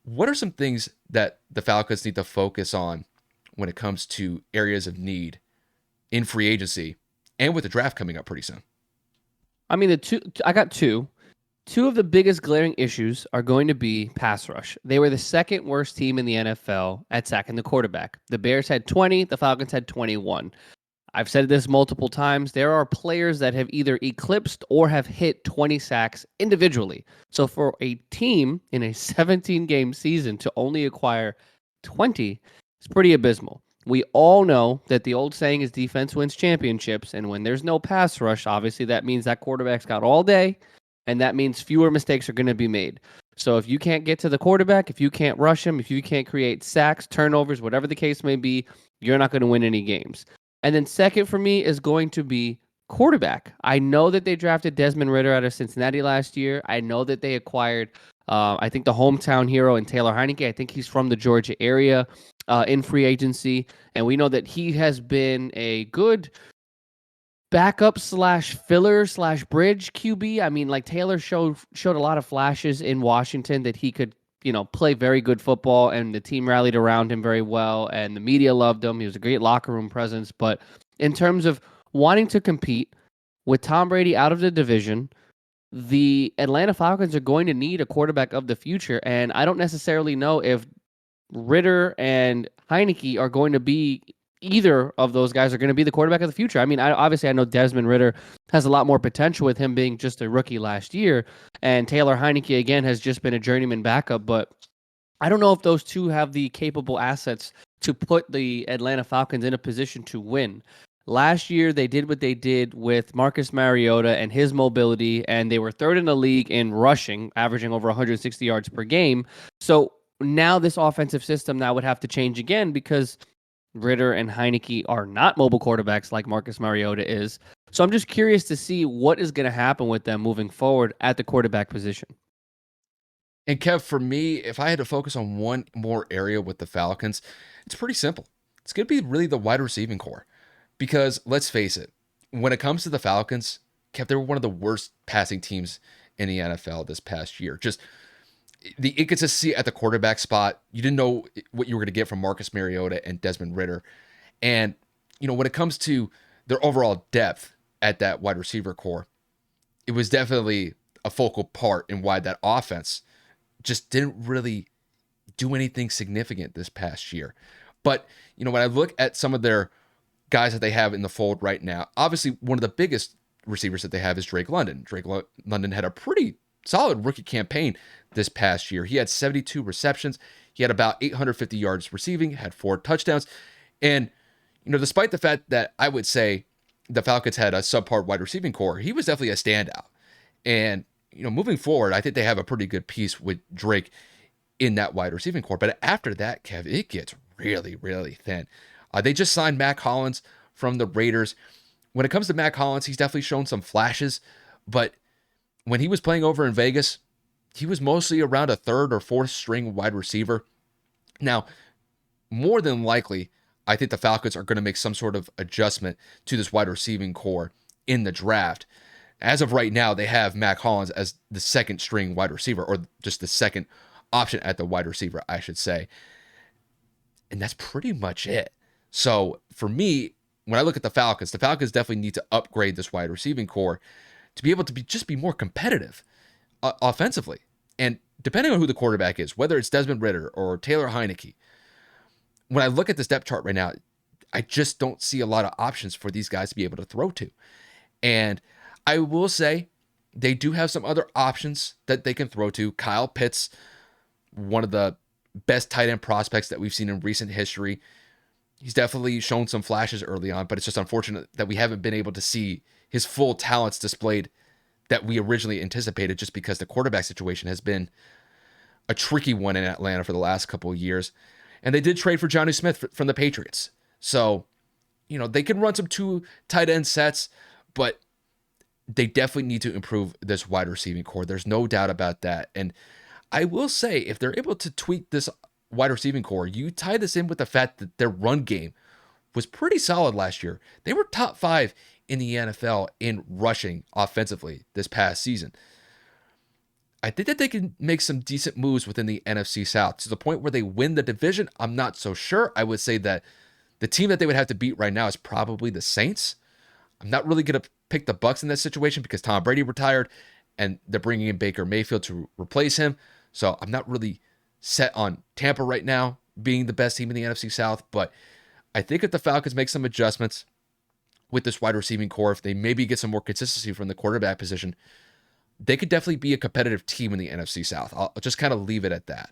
What are some things that the Falcons need to focus on when it comes to areas of need in free agency and with the draft coming up pretty soon? I mean, I got two. Two of the biggest glaring issues are going to be pass rush. They were the second worst team in the NFL at sacking the quarterback. The Bears had 20, the Falcons had 21. I've said this multiple times. There are players that have either eclipsed or have hit 20 sacks individually. So for a team in a 17 game season to only acquire 20, it's pretty abysmal. We all know that the old saying is defense wins championships. And when there's no pass rush, obviously that means that quarterback's got all day. And that means fewer mistakes are going to be made. So if you can't get to the quarterback, if you can't rush him, if you can't create sacks, turnovers, whatever the case may be, you're not going to win any games. And then second for me is going to be quarterback. I know that they drafted Desmond Ritter out of Cincinnati last year. I know that they acquired, I think, the hometown hero in Taylor Heineke. I think he's from the Georgia area in free agency. And we know that he has been a good backup slash filler slash bridge QB. I mean, like Taylor showed a lot of flashes in Washington that he could, play very good football, and the team rallied around him very well, and the media loved him. He was a great locker room presence. But in terms of wanting to compete with Tom Brady out of the division, the Atlanta Falcons are going to need a quarterback of the future, and I don't necessarily know if Ritter and Heineke are going to be either of those guys are going to be the quarterback of the future. I mean, obviously I know Desmond Ritter has a lot more potential with him being just a rookie last year, and Taylor Heineke again has just been a journeyman backup, but I don't know if those two have the capable assets to put the Atlanta Falcons in a position to win. Last year, they did what they did with Marcus Mariota and his mobility, and they were third in the league in rushing, averaging over 160 yards per game. So now this offensive system now would have to change again because Ritter and Heineke are not mobile quarterbacks like Marcus Mariota is. So I'm just curious to see what is going to happen with them moving forward at the quarterback position. And Kev, for me, if I had to focus on one more area with the Falcons, it's pretty simple. It's going to be really the wide receiving core. Because let's face it, when it comes to the Falcons, Kev, they were one of the worst passing teams in the NFL this past year. Just the inconsistency at the quarterback spot. You didn't know what you were going to get from Marcus Mariota and Desmond Ritter. And, when it comes to their overall depth at that wide receiver core, it was definitely a focal part in why that offense just didn't really do anything significant this past year. But, when I look at some of their guys that they have in the fold right now, obviously one of the biggest receivers that they have is Drake London. London had a pretty solid rookie campaign this past year. He had 72 receptions. He had about 850 yards receiving, had 4 touchdowns. And, despite the fact that I would say the Falcons had a subpar wide receiving core, he was definitely a standout. And, moving forward, I think they have a pretty good piece with Drake in that wide receiving core. But after that, Kev, it gets really, really thin. They just signed Mac Hollins from the Raiders. When it comes to Mac Hollins, he's definitely shown some flashes, but when he was playing over in Vegas, he was mostly around a third or fourth string wide receiver. Now, more than likely, I think the Falcons are going to make some sort of adjustment to this wide receiving core in the draft. As of right now, they have Mac Hollins as the second string wide receiver, or just the second option at the wide receiver, I should say. And that's pretty much it. So for me, when I look at the Falcons definitely need to upgrade this wide receiving core to be able to just be more competitive offensively. And depending on who the quarterback is, whether it's Desmond Ritter or Taylor Heineke, when I look at the depth chart right now, I just don't see a lot of options for these guys to be able to throw to. And I will say they do have some other options that they can throw to. Kyle Pitts, one of the best tight end prospects that we've seen in recent history. He's definitely shown some flashes early on, but it's just unfortunate that we haven't been able to see his full talents displayed that we originally anticipated, just because the quarterback situation has been a tricky one in Atlanta for the last couple of years. And they did trade for Johnny Smith from the Patriots. So, they can run some 2 tight end sets, but they definitely need to improve this wide receiving core. There's no doubt about that. And I will say, if they're able to tweak this wide receiving core, you tie this in with the fact that their run game was pretty solid last year. They were top 5 in the NFL in rushing offensively this past season. I think that they can make some decent moves within the NFC South to the point where they win the division. I'm not so sure. I would say that the team that they would have to beat right now is probably the Saints. I'm not really going to pick the Bucks in that situation because Tom Brady retired and they're bringing in Baker Mayfield to replace him. So I'm not really set on Tampa right now being the best team in the NFC South. But I think if the Falcons make some adjustments with this wide receiving core, if they maybe get some more consistency from the quarterback position, they could definitely be a competitive team in the NFC South. I'll just kind of leave it at that.